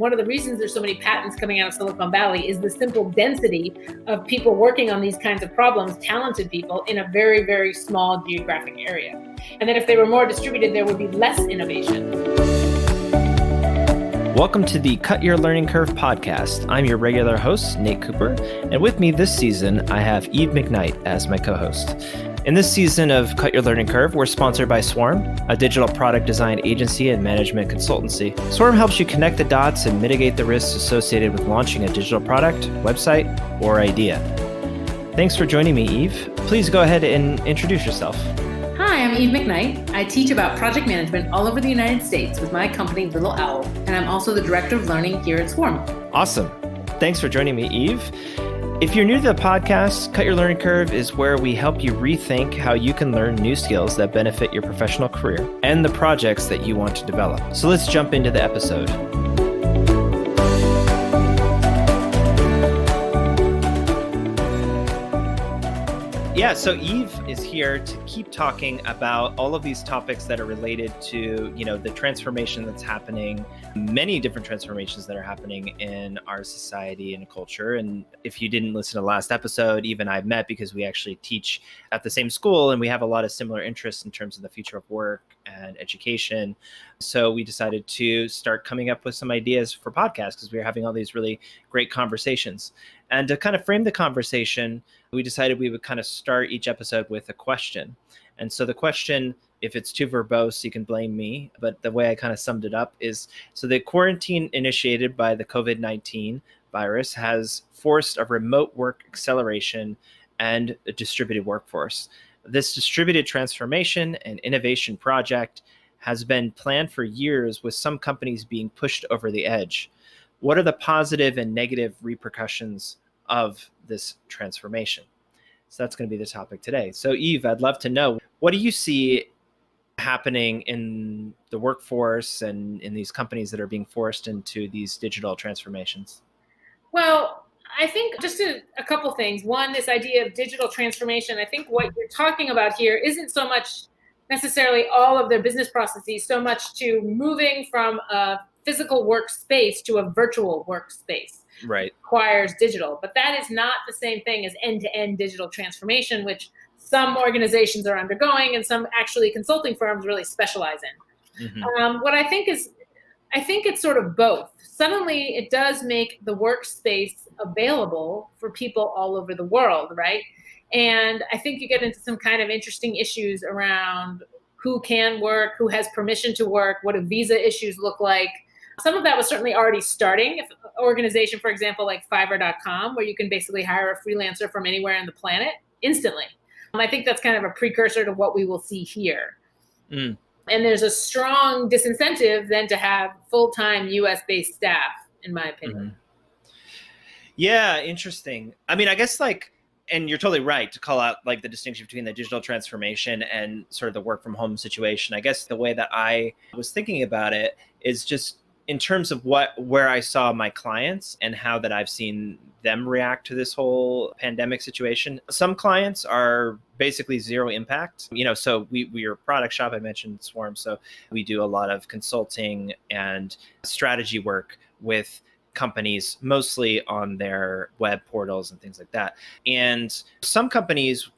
one of the reasons there's so many patents coming out of Silicon Valley is the simple density of people working on these kinds of problems, talented people in a very, very small geographic area. And that if they were more distributed, there would be less innovation. Welcome to the Cut Your Learning Curve podcast. I'm your regular host, Nate Cooper, and with me this season, I have Eve McKnight as my co-host. In this season of Cut Your Learning Curve, we're sponsored by Swarm, a digital product design agency and management consultancy. Swarm helps you connect the dots and mitigate the risks associated with launching a digital product, website, or idea. Thanks for joining me, Eve. Please go ahead and introduce yourself. Hi, I'm Eve McKnight. I teach about project management all over the United States with my company, Little Owl, and I'm also the Director of Learning here at Swarm. Awesome. Thanks for joining me, Eve. If you're new to the podcast, Cut Your Learning Curve is where we help you rethink how you can learn new skills that benefit your professional career and the projects that you want to develop. So let's jump into the episode. Yeah, so Eve is here to keep talking about all of these topics that are related to, the transformation that's happening, many different transformations that are happening in our society and culture. And if you didn't listen to the last episode, Eve and I met because we actually teach at the same school and we have a lot of similar interests in terms of the future of work and education. So we decided to start coming up with some ideas for podcasts because we were having all these really great conversations. And to kind of frame the conversation, we decided we would kind of start each episode with a question. And so the question, if it's too verbose, you can blame me. But the way I kind of summed it up is, so the quarantine initiated by the COVID-19 virus has forced a remote work acceleration and a distributed workforce. This distributed transformation and innovation project has been planned for years, with some companies being pushed over the edge. What are the positive and negative repercussions of this transformation? So that's going to be the topic today. So Eve, I'd love to know, what do you see happening in the workforce and in these companies that are being forced into these digital transformations? Well, I think just a couple things. One, this idea of digital transformation. I think what you're talking about here isn't so much necessarily all of their business processes, so much to moving from a physical workspace to a virtual workspace. Right. Requires digital, but that is not the same thing as end-to-end digital transformation, which some organizations are undergoing and some actually consulting firms really specialize in. Mm-hmm. What I think it's sort of both. Suddenly it does make the workspace available for people all over the world, right? And I think you get into some kind of interesting issues around who can work, who has permission to work, what do visa issues look like. Some of that was certainly already starting. If an organization, for example, like Fiverr.com, where you can basically hire a freelancer from anywhere on the planet instantly. I think that's kind of a precursor to what we will see here. Mm. And there's a strong disincentive then to have full-time US-based staff, in my opinion. Mm-hmm. Yeah, interesting. I mean, I guess and you're totally right to call out the distinction between the digital transformation and sort of the work from home situation. I guess the way that I was thinking about it is just in terms of where I saw my clients and how that I've seen them react to this whole pandemic situation. Some clients are basically zero impact. So we are a product shop. I mentioned Swarm. So we do a lot of consulting and strategy work with companies, mostly on their web portals and things like that. And some companies,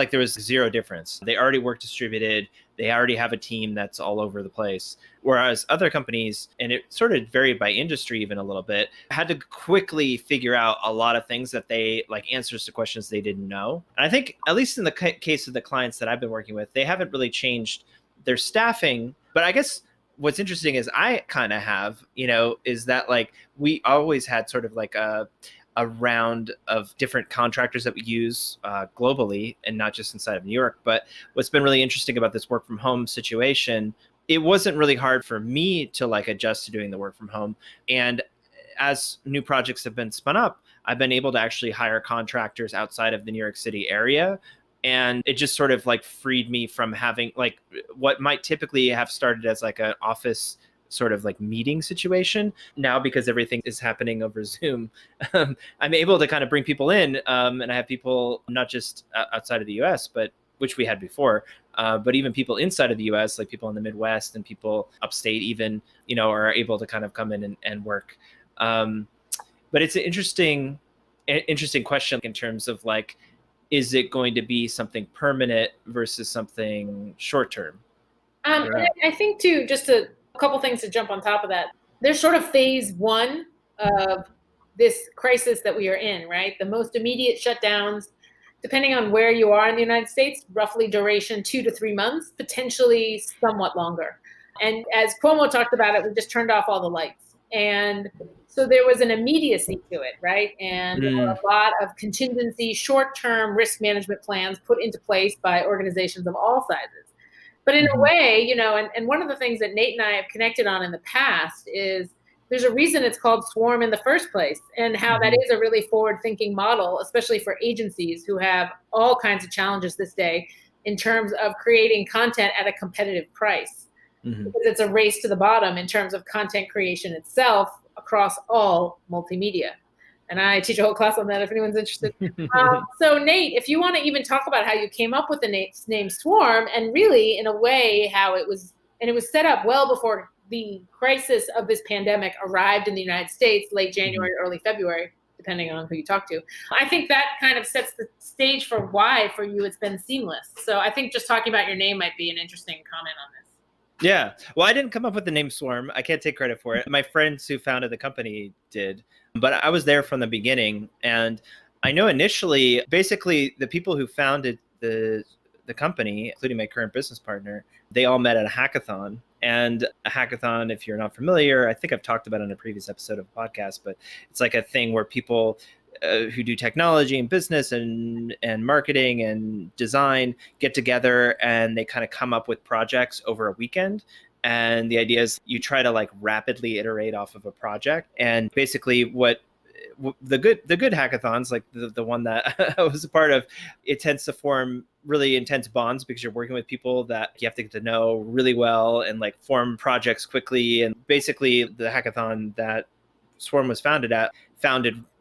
there was zero difference. They already work distributed. They already have a team that's all over the place. Whereas other companies, and it sort of varied by industry even a little bit, had to quickly figure out a lot of things that they, answers to questions they didn't know. And I think, at least in the case of the clients that I've been working with, they haven't really changed their staffing. But I guess what's interesting is I kind of have, is that we always had sort of a round of different contractors that we use globally and not just inside of New York. But what's been really interesting about this work from home situation, it wasn't really hard for me to adjust to doing the work from home. And as new projects have been spun up, I've been able to actually hire contractors outside of the New York City area. And it just sort of freed me from having what might typically have started as an office sort of meeting situation. Now, because everything is happening over Zoom, I'm able to kind of bring people in, and I have people not just outside of the US, but which we had before, but even people inside of the US, like people in the Midwest and people upstate even, are able to kind of come in and work. But it's an interesting question in terms of like, is it going to be something permanent versus something short term? I think too, just a couple things to jump on top of that. There's sort of phase one of this crisis that we are in, right? The most immediate shutdowns, depending on where you are in the United States, roughly duration 2 to 3 months, potentially somewhat longer. And as Cuomo talked about it, we just turned off all the lights. And so there was an immediacy to it, right? And there were a lot of contingency, short-term risk management plans put into place by organizations of all sizes. But in a way, and one of the things that Nate and I have connected on in the past is there's a reason it's called Swarm in the first place, and how that is a really forward-thinking model, especially for agencies who have all kinds of challenges this day in terms of creating content at a competitive price. Because it's a race to the bottom in terms of content creation itself across all multimedia. And I teach a whole class on that if anyone's interested. So Nate, if you want to even talk about how you came up with the name Swarm, and really in a way how it was set up well before the crisis of this pandemic arrived in the United States, late January, early February, depending on who you talk to. I think that kind of sets the stage for why for you it's been seamless. So I think just talking about your name might be an interesting comment on this. Yeah. Well, I didn't come up with the name Swarm. I can't take credit for it. My friends who founded the company did, but I was there from the beginning. And I know initially, basically the people who founded the company, including my current business partner, they all met at a hackathon. And a hackathon, if you're not familiar, I think I've talked about it in a previous episode of the podcast, but it's like a thing where people who do technology and business and marketing and design get together and they kind of come up with projects over a weekend. And the idea is you try to like rapidly iterate off of a project. And basically what the good hackathons, like the one that I was a part of, it tends to form really intense bonds because you're working with people that you have to get to know really well and like form projects quickly. And basically the hackathon that Swarm was founded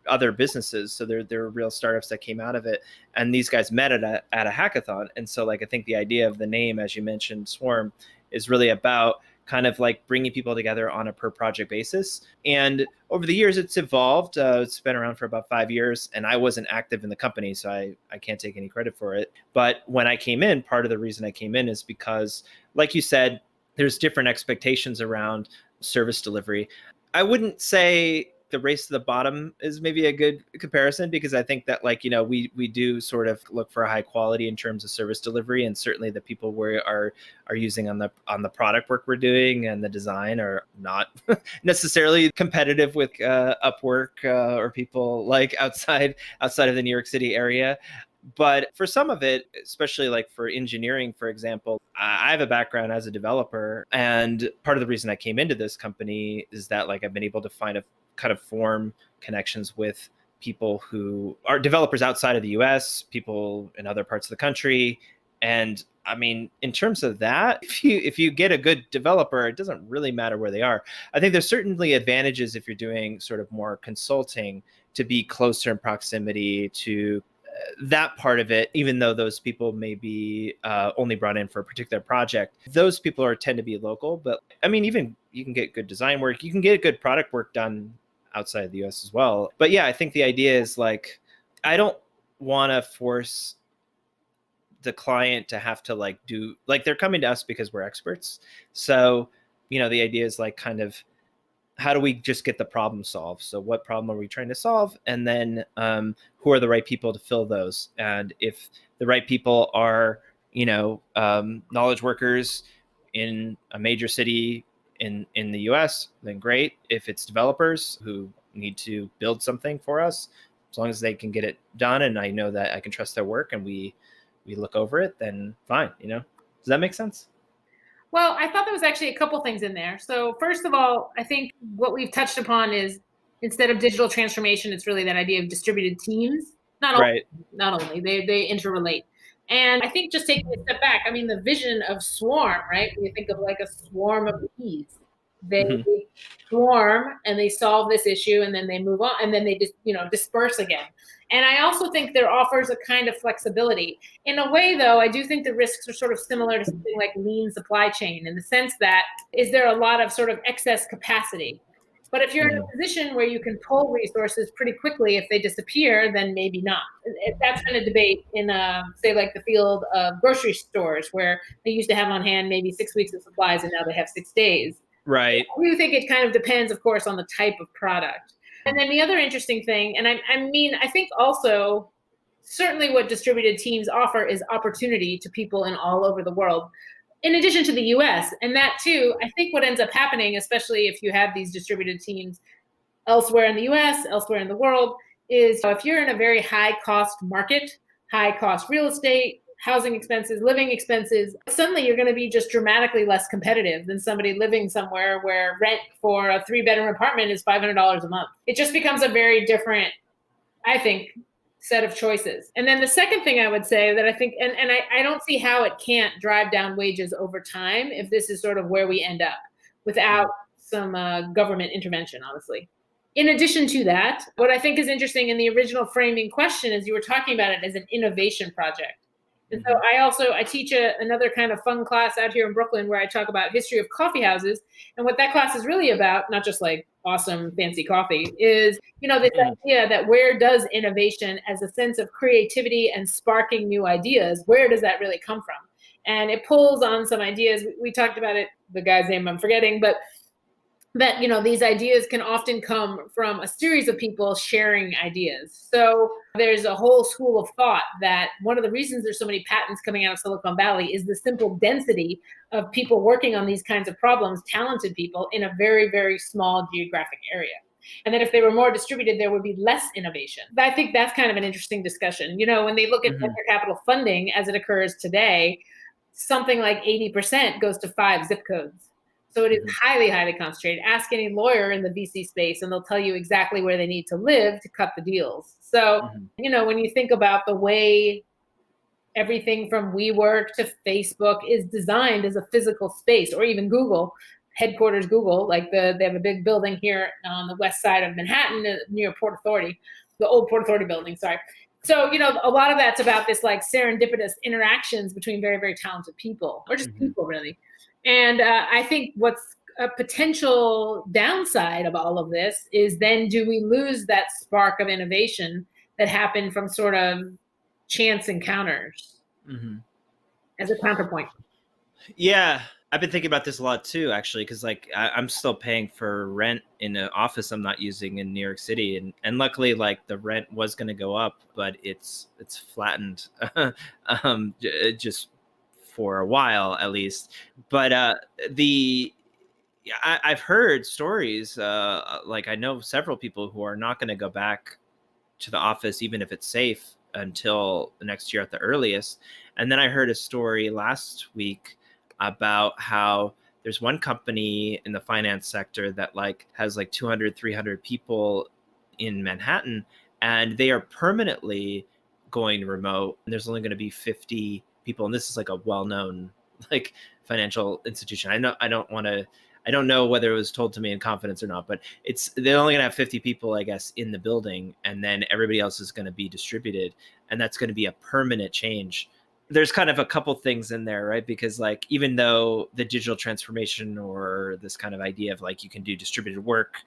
other businesses. So there were real startups that came out of it. And these guys met at a hackathon. And so like, I think the idea of the name, as you mentioned, Swarm, is really about kind of like bringing people together on a per project basis. And over the years, it's evolved. It's been around for about 5 years, and I wasn't active in the company, so I can't take any credit for it. But when I came in, part of the reason I came in is because, like you said, there's different expectations around service delivery. I wouldn't say the race to the bottom is maybe a good comparison, because I think that like, we do sort of look for a high quality in terms of service delivery, and certainly the people we are using on the product work we're doing and the design are not necessarily competitive with Upwork or people like outside of the New York City area. But for some of it, especially like for engineering, for example, I have a background as a developer. And part of the reason I came into this company is that like I've been able to kind of form connections with people who are developers outside of the US, people in other parts of the country. And I mean, in terms of that, if you get a good developer, it doesn't really matter where they are. I think there's certainly advantages if you're doing sort of more consulting to be closer in proximity to that part of it, even though those people may be only brought in for a particular project. Those people tend to be local. But I mean, even you can get good design work, you can get good product work done outside of the US as well. But yeah, I think the idea is like, I don't want to force the client to have to like do, like they're coming to us because we're experts. So, the idea is like kind of, how do we just get the problem solved? So what problem are we trying to solve? And then who are the right people to fill those? And if the right people are, knowledge workers in a major city in the US, then great. If it's developers who need to build something for us, as long as they can get it done and I know that I can trust their work and we look over it, then fine. Does that make sense? Well, I thought there was actually a couple things in there. So first of all, I think what we've touched upon is instead of digital transformation, it's really that idea of distributed teams. Not only, they interrelate. And I think just taking a step back, I mean, the vision of Swarm, right? When you think of like a swarm of bees, They Mhm. swarm and they solve this issue and then they move on and then they just, disperse again. And I also think there offers a kind of flexibility. In a way, though, I do think the risks are sort of similar to something like lean supply chain in the sense that is there a lot of sort of excess capacity? But if you're in Mhm. a position where you can pull resources pretty quickly, if they disappear, then maybe not. That's been a debate in, say, like the field of grocery stores, where they used to have on hand maybe 6 weeks of supplies, and now they have 6 days. Right. I do think it kind of depends, of course, on the type of product. And then the other interesting thing, and I mean, I think also certainly what distributed teams offer is opportunity to people in all over the world, in addition to the US. And that too, I think what ends up happening, especially if you have these distributed teams elsewhere in the US, elsewhere in the world, is if you're in a very high cost market, high cost real estate, housing expenses, living expenses, suddenly you're going to be just dramatically less competitive than somebody living somewhere where rent for a 3 bedroom apartment is $500 a month. It just becomes a very different, I think, set of choices. And then the second thing I would say that I think, and I don't see how it can't drive down wages over time if this is sort of where we end up without some government intervention, honestly. In addition to that, what I think is interesting in the original framing question is you were talking about it as an innovation project. And so Mhm. I teach another kind of fun class out here in Brooklyn where I talk about history of coffee houses. And what that class is really about, not just like awesome fancy coffee, is this Mhm. idea that where does innovation as a sense of creativity and sparking new ideas, where does that really come from? And it pulls on some ideas. We talked about it, the guy's name I'm forgetting, but that these ideas can often come from a series of people sharing ideas. So there's a whole school of thought that one of the reasons there's so many patents coming out of Silicon Valley is the simple density of people working on these kinds of problems, talented people in a very, very small geographic area. And that if they were more distributed, there would be less innovation. I think that's kind of an interesting discussion. When they look at Mhm. venture capital funding as it occurs today, something like 80% goes to 5 zip codes. So it is Mhm. highly, highly concentrated. Ask any lawyer in the VC space, and they'll tell you exactly where they need to live to cut the deals. So, Mhm. when you think about the way everything from WeWork to Facebook is designed as a physical space, or even Google, headquarters Google, like they have a big building here on the west side of Manhattan near Port Authority, the old Port Authority building, sorry. So, a lot of that's about this like serendipitous interactions between very, very talented people, or just Mhm. people really. And I think what's a potential downside of all of this is then do we lose that spark of innovation that happened from sort of chance encounters Mhm. as a counterpoint? Yeah, I've been thinking about this a lot too, actually, because like I'm still paying for rent in an office I'm not using in New York City, and luckily, like the rent was going to go up, but it's flattened, just for a while at least. But the yeah, I've heard stories. Like I know several people who are not going to go back to the office, even if it's safe, until the next year at the earliest. And then I heard a story last week about how there's one company in the finance sector that like has like 200, 300 people in Manhattan, and they are permanently going remote. And there's only going to be 50 people. And this is like a well-known like financial institution. I don't know whether it was told to me in confidence or not, but it's they're only gonna have 50 people, I guess, in the building, and then everybody else is gonna be distributed, and that's gonna be a permanent change. There's kind of a couple things in there, right? Because like even though the digital transformation or this kind of idea of like you can do distributed work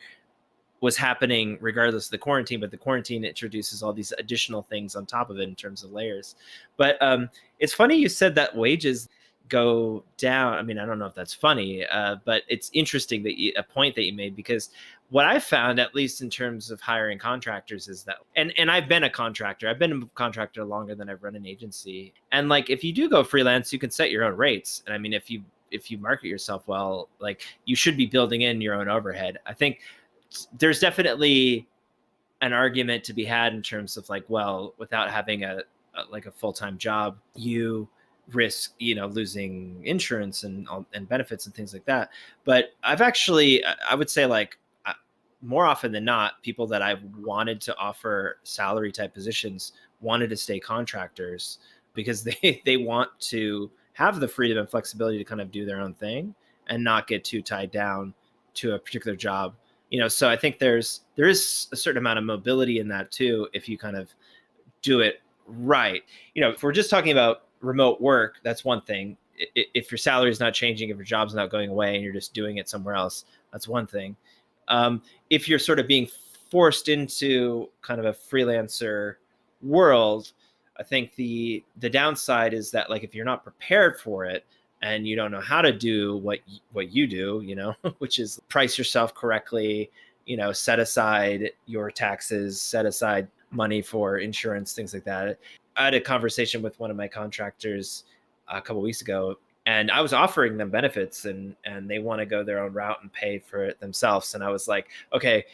was happening regardless of the quarantine, but the quarantine introduces all these additional things on top of it in terms of layers. But it's funny you said that wages go down. I mean, I don't know if that's funny, but it's interesting that a point that you made, because what I found, at least in terms of hiring contractors, is that, and I've been a contractor. I've been a contractor longer than I've run an agency. And like, if you do go freelance, you can set your own rates. And I mean, if you market yourself well, like you should be building in your own overhead. I think there's definitely an argument to be had in terms of like, well, without having like a full-time job, you risk, losing insurance and benefits and things like that. But I've actually, I would say like more often than not, people that I've wanted to offer salary type positions wanted to stay contractors because they want to have the freedom and flexibility to kind of do their own thing and not get too tied down to a particular job. So I think there is a certain amount of mobility in that too, if you kind of do it right. If we're just talking about remote work, that's one thing. If your salary is not changing, if your job's not going away and you're just doing it somewhere else, that's one thing. If you're sort of being forced into kind of a freelancer world, I think the downside is that, like, if you're not prepared for it and you don't know how to do what you do, which is price yourself correctly, set aside your taxes, set aside money for insurance, things like that. I had a conversation with one of my contractors a couple of weeks ago, and I was offering them benefits, and they want to go their own route and pay for it themselves. And I was like, okay,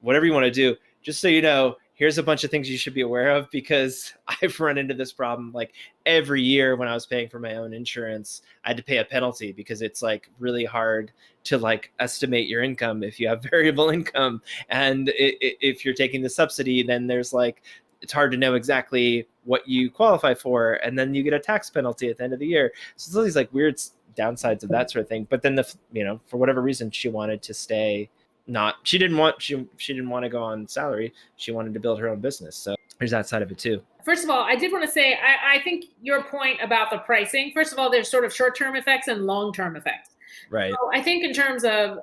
whatever you want to do, just so you know, here's a bunch of things you should be aware of, because I've run into this problem. Like, every year when I was paying for my own insurance, I had to pay a penalty, because it's like really hard to like estimate your income if you have variable income. And if you're taking the subsidy, then there's like, it's hard to know exactly what you qualify for. And then you get a tax penalty at the end of the year. So there's all these like weird downsides of that sort of thing. But then for whatever reason, she wanted to stay. She didn't want to go on salary. She wanted to build her own business. So there's that side of it too. First of all, I did want to say, I think your point about the pricing, first of all, there's sort of short-term effects and long-term effects. Right. So I think in terms of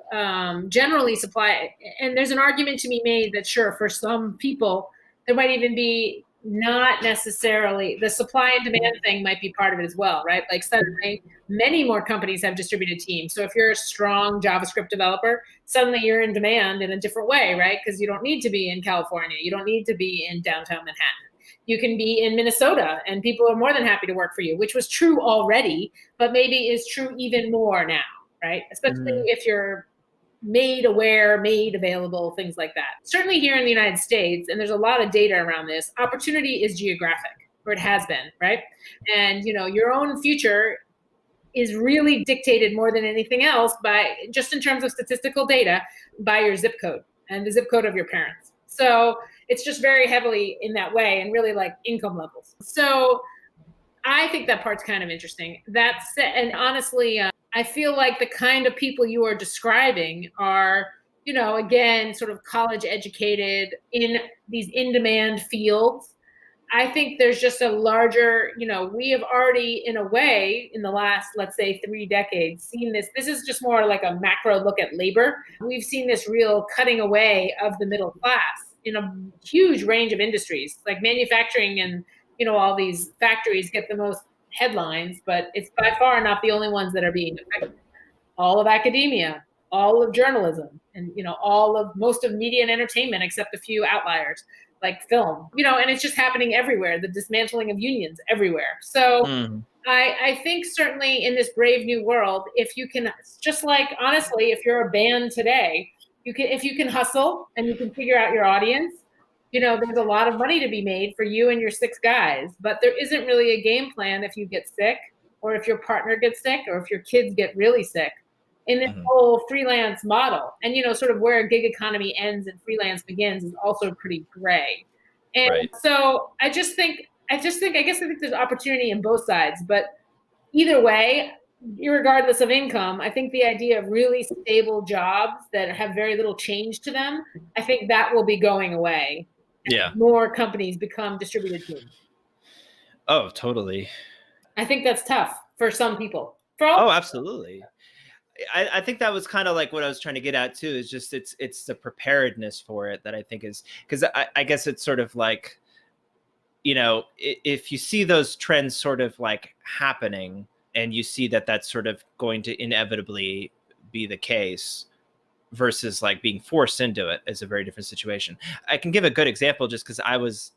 generally supply, and there's an argument to be made that sure, for some people, there might even be not necessarily the supply and demand thing might be part of it as well, right? Like suddenly many more companies have distributed teams. So if you're a strong JavaScript developer, suddenly you're in demand in a different way, right? Because you don't need to be in California. You don't need to be in downtown Manhattan. You can be in Minnesota and people are more than happy to work for you, which was true already, but maybe is true even more now, right? Especially if you're made aware, made available, things like that. Certainly here in the United States, and there's a lot of data around this, opportunity is geographic, or it has been, right? And your own future is really dictated more than anything else by, just in terms of statistical data, by your zip code and the zip code of your parents. So it's just very heavily in that way, and really like income levels. So I think that part's kind of interesting. That's, and honestly, I feel like the kind of people you are describing are, again, sort of college educated in these in-demand fields. I think there's just a larger, we have already, in a way, in the last, let's say, 3 decades, seen this. This is just more like a macro look at labor. We've seen this real cutting away of the middle class in a huge range of industries, like manufacturing, and, all these factories get the most headlines, but it's by far not the only ones that are being affected. All of academia, all of journalism, and most of media and entertainment, except a few outliers like film, and it's just happening everywhere. The dismantling of unions everywhere. So I think certainly in this brave new world, if you can, just like, honestly, if you're a band today, if you can hustle and you can figure out your audience, there's a lot of money to be made for you and your 6 guys, but there isn't really a game plan if you get sick, or if your partner gets sick, or if your kids get really sick in this whole freelance model. And, sort of where a gig economy ends and freelance begins is also pretty gray. And so I think there's opportunity in both sides, but either way, irregardless of income, I think the idea of really stable jobs that have very little change to them, I think that will be going away. Yeah. More companies become distributed teams. Oh, totally. I think that's tough for some people. Oh, absolutely. I think that was kind of like what I was trying to get at too, is just it's the preparedness for it that I think is, because I guess it's sort of like, if you see those trends sort of like happening, and you see that that's sort of going to inevitably be the case, versus like being forced into it, is a very different situation. I can give a good example just because I was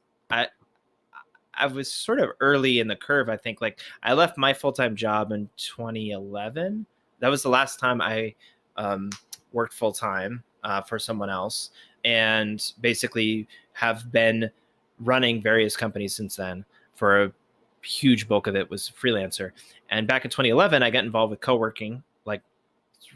sort of early in the curve. I think, like, I left my full-time job in 2011. That was the last time I worked full-time for someone else, and basically have been running various companies since then. For a huge bulk of it was freelancer. And back in 2011, I got involved with co-working, like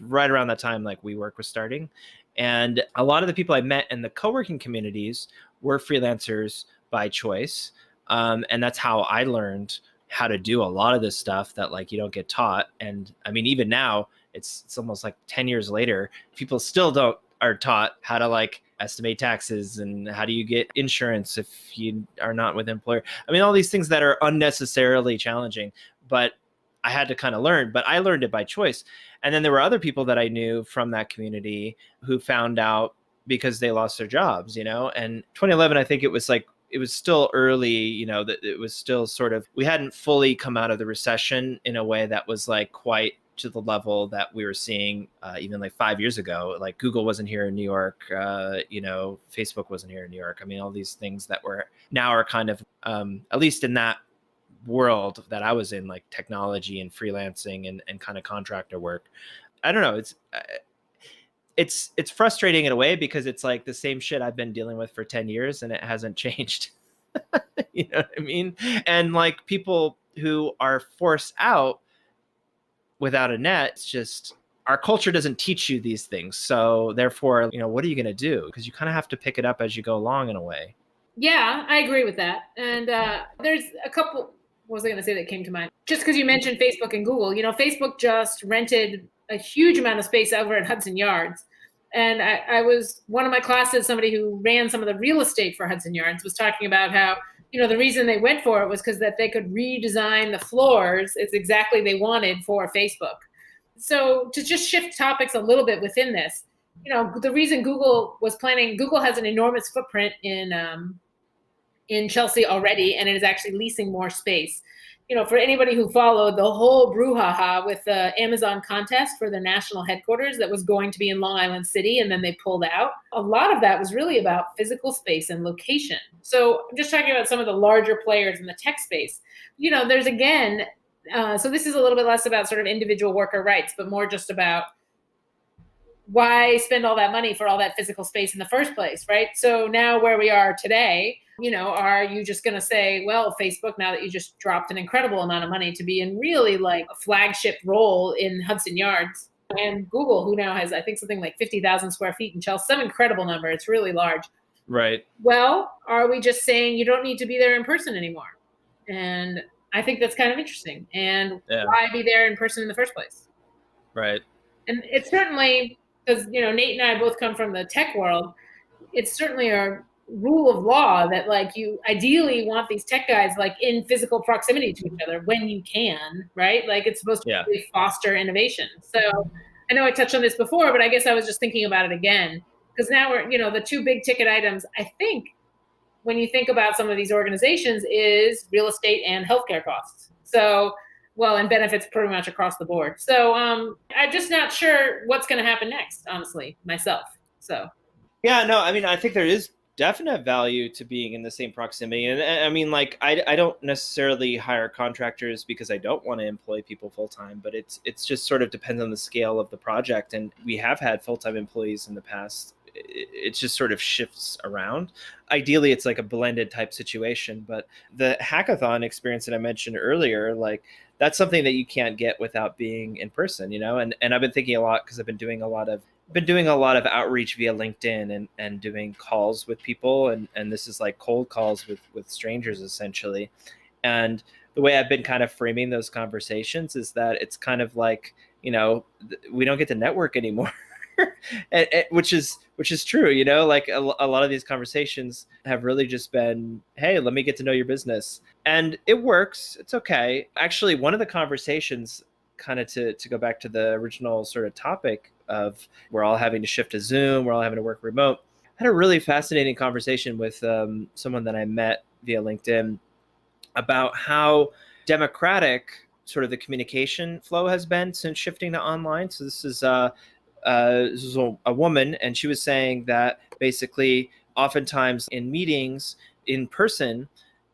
right around that time, like WeWork was starting. And a lot of the people I met in the co-working communities were freelancers by choice. And that's how I learned how to do a lot of this stuff that, like, you don't get taught. And I mean, even now, it's almost like 10 years later, people still don't are taught how to like estimate taxes and how do you get insurance if you are not with an employer. I mean, all these things that are unnecessarily challenging, but I had to kind of learn, but I learned it by choice. And then there were other people that I knew from that community who found out because they lost their jobs, and 2011, I think it was like, it was still early, that it was still sort of, we hadn't fully come out of the recession in a way that was like quite to the level that we were seeing even like 5 years ago. Like Google wasn't here in New York, Facebook wasn't here in New York. I mean, all these things that were now are kind of, at least in that world that I was in, like technology and freelancing and kind of contractor work. I don't know. It's frustrating in a way because it's like the same shit I've been dealing with for 10 years and it hasn't changed. You know what I mean? And like people who are forced out without a net, it's just our culture doesn't teach you these things. So therefore, what are you going to do? Because you kind of have to pick it up as you go along in a way. Yeah, I agree with that. And there's a couple, what was I going to say that came to mind? Just because you mentioned Facebook and Google, Facebook just rented a huge amount of space over at Hudson Yards. And I was, one of my classes, somebody who ran some of the real estate for Hudson Yards was talking about how, the reason they went for it was because that they could redesign the floors. It's exactly they wanted for Facebook. So to just shift topics a little bit within this, the reason Google has an enormous footprint in Chelsea already, and it is actually leasing more space. For anybody who followed the whole brouhaha with the Amazon contest for the national headquarters that was going to be in Long Island City, and then they pulled out, a lot of that was really about physical space and location. So I'm just talking about some of the larger players in the tech space. There's again, so this is a little bit less about sort of individual worker rights, but more just about why spend all that money for all that physical space in the first place, right? So now where we are today, are you just going to say, well, Facebook, now that you just dropped an incredible amount of money to be in really like a flagship role in Hudson Yards, and Google, who now has, I think, something like 50,000 square feet in Chelsea, some incredible number. It's really large. Right. Well, are we just saying you don't need to be there in person anymore? And I think that's kind of interesting. And why be there in person in the first place? Right. And it's certainly, because, Nate and I both come from the tech world, it's certainly a rule of law that like you ideally want these tech guys like in physical proximity to each other when you can, right? Like it's supposed to really foster innovation. So I know I touched on this before, but I guess I was just thinking about it again, because now we're, the two big ticket items, I think, when you think about some of these organizations, is real estate and healthcare costs. So, well, and benefits pretty much across the board. So I'm just not sure what's going to happen next, honestly, myself. So. Yeah, no, I mean, I think there is definite value to being in the same proximity. And I mean, like, I don't necessarily hire contractors because I don't want to employ people full time, but it's just sort of depends on the scale of the project. And we have had full-time employees in the past. It just sort of shifts around. Ideally, it's like a blended type situation, but the hackathon experience that I mentioned earlier, like that's something that you can't get without being in person, and I've been thinking a lot because I've been doing a lot of outreach via LinkedIn and doing calls with people. And this is like cold calls with strangers essentially. And the way I've been kind of framing those conversations is that it's kind of like, we don't get to network anymore. which is true, like a lot of these conversations have really just been, hey, let me get to know your business. And it works. It's okay. Actually, one of the conversations, kind of to go back to the original sort of topic of we're all having to shift to Zoom, we're all having to work remote. I had a really fascinating conversation with someone that I met via LinkedIn about how democratic sort of the communication flow has been since shifting to online. So this is a woman, and she was saying that basically oftentimes in meetings in person,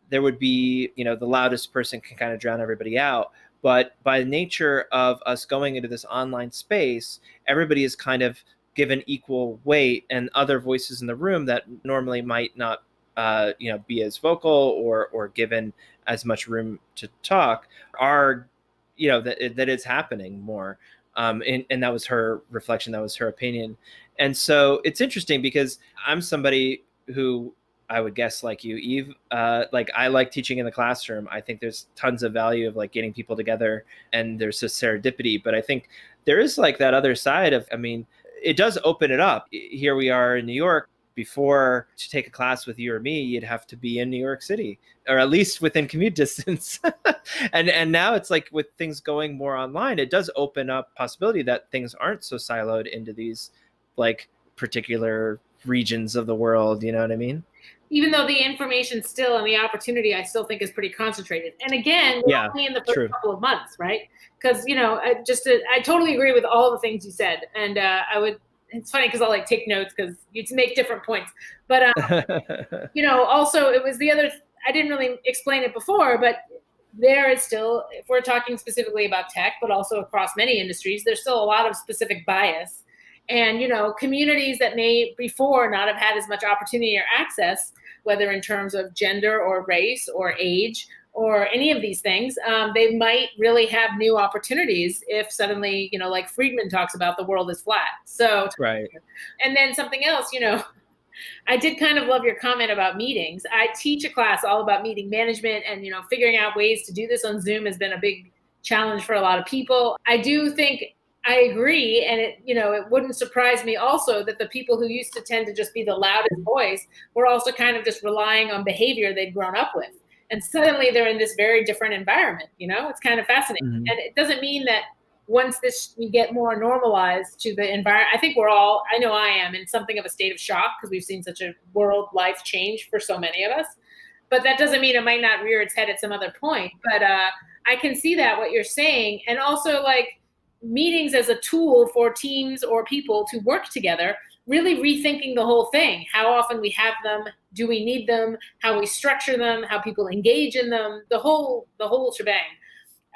there would be, the loudest person can kind of drown everybody out. But by the nature of us going into this online space, everybody is kind of given equal weight, and other voices in the room that normally might not, be as vocal or given as much room to talk are, that it's happening more. And that was her reflection. That was her opinion. And so it's interesting because I'm somebody who, I would guess like you, Eve, like I like teaching in the classroom. I think there's tons of value of like getting people together, and there's a serendipity. But I think there is like that other side of, I mean, it does open it up. Here we are in New York. Before, to take a class with you or me, you'd have to be in New York City, or at least within commute distance. and now it's like with things going more online, it does open up possibility that things aren't so siloed into these like particular regions of the world. You know what I mean? Even though the information still and the opportunity, I still think is pretty concentrated. And again, we're Yeah, only in the first true. couple of months, right? Because I totally agree with all the things you said, and I would. It's funny because I'll like take notes because you make different points. But also it was the other. I didn't really explain it before, but there is still, if we're talking specifically about tech, but also across many industries, there's still a lot of specific bias. And communities that may before not have had as much opportunity or access, whether in terms of gender or race or age or any of these things, they might really have new opportunities if suddenly, like Friedman talks about, the world is flat. So, Right. and then something else, I did kind of love your comment about meetings. I teach a class all about meeting management, and figuring out ways to do this on Zoom has been a big challenge for a lot of people. I do think I agree, and it wouldn't surprise me also that the people who used to tend to just be the loudest voice were also kind of just relying on behavior they'd grown up with, and suddenly they're in this very different environment. It's kind of fascinating, Mhm. and it doesn't mean that once we get more normalized to the environment, I think we're all, I know I am, in something of a state of shock because we've seen such a world life change for so many of us. But that doesn't mean it might not rear its head at some other point. But I can see that what you're saying, and also like meetings as a tool for teams or people to work together, really rethinking the whole thing. How often we have them, do we need them, how we structure them, how people engage in them, the whole shebang.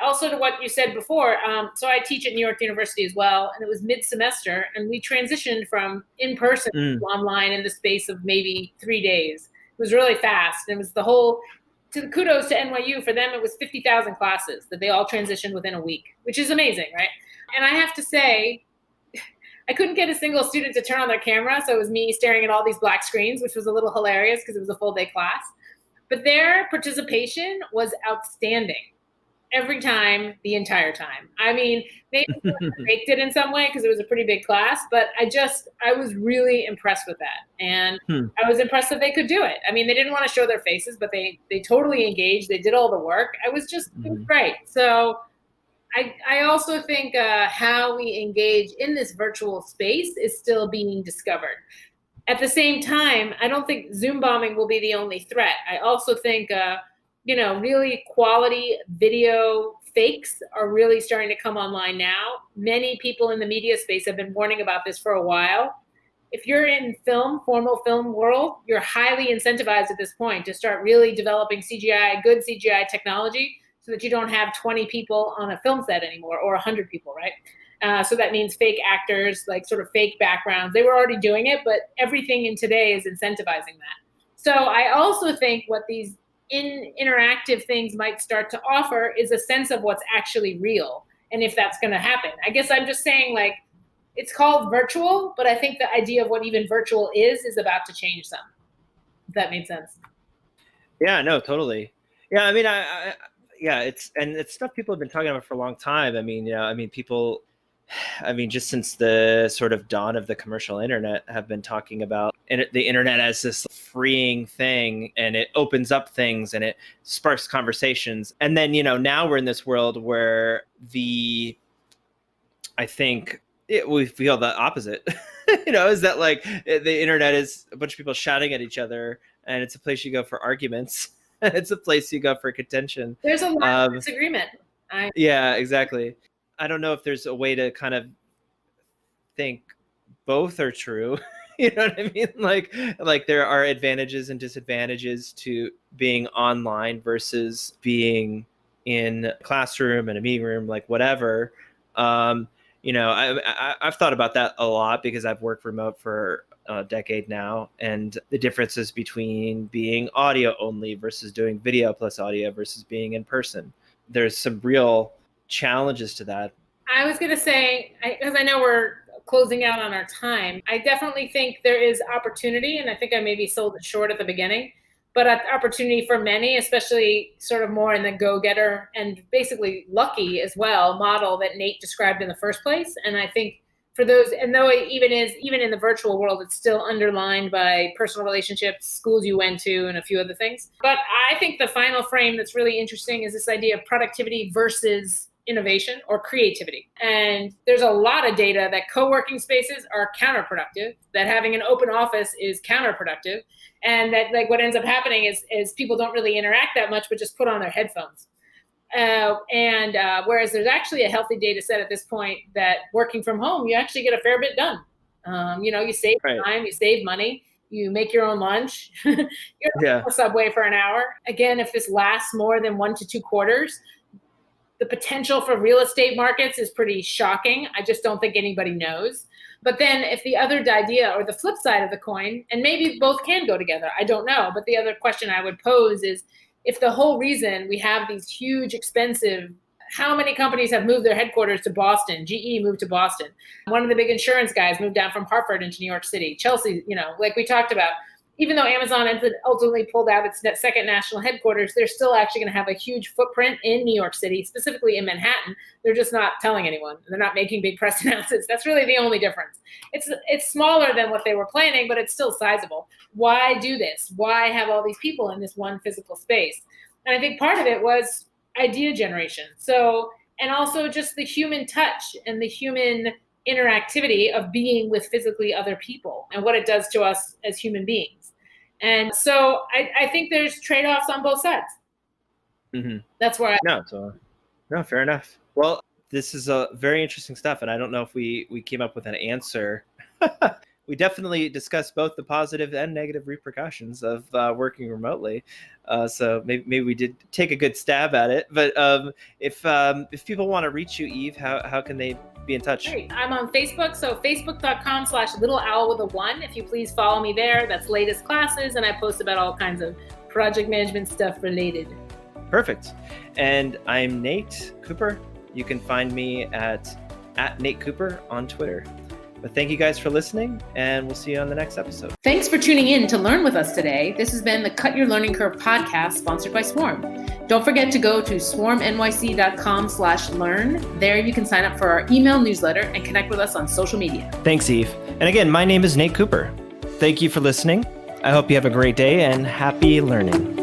Also, to what you said before, so I teach at New York University as well, and it was mid-semester, and we transitioned from in-person Mm. to online in the space of maybe 3 days. It was really fast, and it was kudos to NYU. For them, it was 50,000 classes that they all transitioned within a week, which is amazing, right? And I have to say, I couldn't get a single student to turn on their camera, so it was me staring at all these black screens, which was a little hilarious because it was a full-day class. But their participation was outstanding every time, the entire time. I mean, maybe I faked it in some way because it was a pretty big class, but I was really impressed with that. And Hmm. I was impressed that they could do it. I mean, they didn't want to show their faces, but they totally engaged. They did all the work. It was Mhm. great. So I also think how we engage in this virtual space is still being discovered. At the same time, I don't think Zoom bombing will be the only threat. I also think, really quality video fakes are really starting to come online now. Many people in the media space have been warning about this for a while. If you're in formal film world, you're highly incentivized at this point to start really developing good CGI technology, so that you don't have 20 people on a film set anymore, or 100 people, right? So that means fake actors, like sort of fake backgrounds. They were already doing it, but everything in today is incentivizing that. So I also think what these interactive things might start to offer is a sense of what's actually real, and if that's going to happen. I guess I'm just saying, like, it's called virtual, but I think the idea of what even virtual is about to change some. If that made sense. Yeah, no, totally. Yeah, I mean, yeah, it's stuff people have been talking about for a long time. I mean, people, I mean, just since the sort of dawn of the commercial internet, have been talking about the internet as this freeing thing, and it opens up things and it sparks conversations. And then, now we're in this world where I think we feel the opposite. Is that like the internet is a bunch of people shouting at each other, and it's a place you go for arguments. It's a place you go for contention. There's a lot of disagreement. Yeah, exactly. I don't know if there's a way to kind of think both are true. You know what I mean? Like there are advantages and disadvantages to being online versus being in a classroom and a meeting room, like whatever. Um, I've thought about that a lot because I've worked remote for a decade now, and the differences between being audio only versus doing video plus audio versus being in person. There's some real challenges to that. I was going to say, because I know we're closing out on our time, I definitely think there is opportunity, and I think I maybe sold it short at the beginning. but an opportunity for many, especially sort of more in the go-getter and basically lucky as well model that Nate described in the first place. And I think for those, and though it even in the virtual world, it's still underlined by personal relationships, schools you went to, and a few other things. But I think the final frame that's really interesting is this idea of productivity versus innovation or creativity. And there's a lot of data that co-working spaces are counterproductive, that having an open office is counterproductive, and that like what ends up happening is people don't really interact that much, but just put on their headphones. Whereas there's actually a healthy data set at this point that working from home, you actually get a fair bit done. You save time, you save money, you make your own lunch, you're on the subway for an hour. Again, if this lasts more than 1 to 2 quarters, the potential for real estate markets is pretty shocking. I just don't think anybody knows. But then if the other idea or the flip side of the coin, and maybe both can go together, I don't know. But the other question I would pose is, if the whole reason we have these huge, expensive, how many companies have moved their headquarters to Boston? GE moved to Boston. One of the big insurance guys moved down from Hartford into New York City. Chelsea, like we talked about, even though Amazon ultimately pulled out its second national headquarters, they're still actually going to have a huge footprint in New York City, specifically in Manhattan. They're just not telling anyone. They're not making big press announcements. That's really the only difference. It's smaller than what they were planning, but it's still sizable. Why do this? Why have all these people in this one physical space? And I think part of it was idea generation. And also just the human touch and the human interactivity of being with physically other people and what it does to us as human beings. And so I think there's trade-offs on both sides. Mm-hmm. That's where No, fair enough. Well, this is a very interesting stuff, and I don't know if we came up with an answer. We definitely discussed both the positive and negative repercussions of working remotely. So maybe we did take a good stab at it. But if people want to reach you, Eve, how can they be in touch? Great. I'm on Facebook, so facebook.com/littleowl1. If you please follow me there, that's latest classes, and I post about all kinds of project management stuff related. Perfect. And I'm Nate Cooper. You can find me at Nate Cooper on Twitter. But thank you guys for listening, and we'll see you on the next episode. Thanks for tuning in to learn with us today. This has been the Cut Your Learning Curve podcast sponsored by Swarm. Don't forget to go to swarmnyc.com/learn. There you can sign up for our email newsletter and connect with us on social media. Thanks, Eve. And again, my name is Nate Cooper. Thank you for listening. I hope you have a great day and happy learning.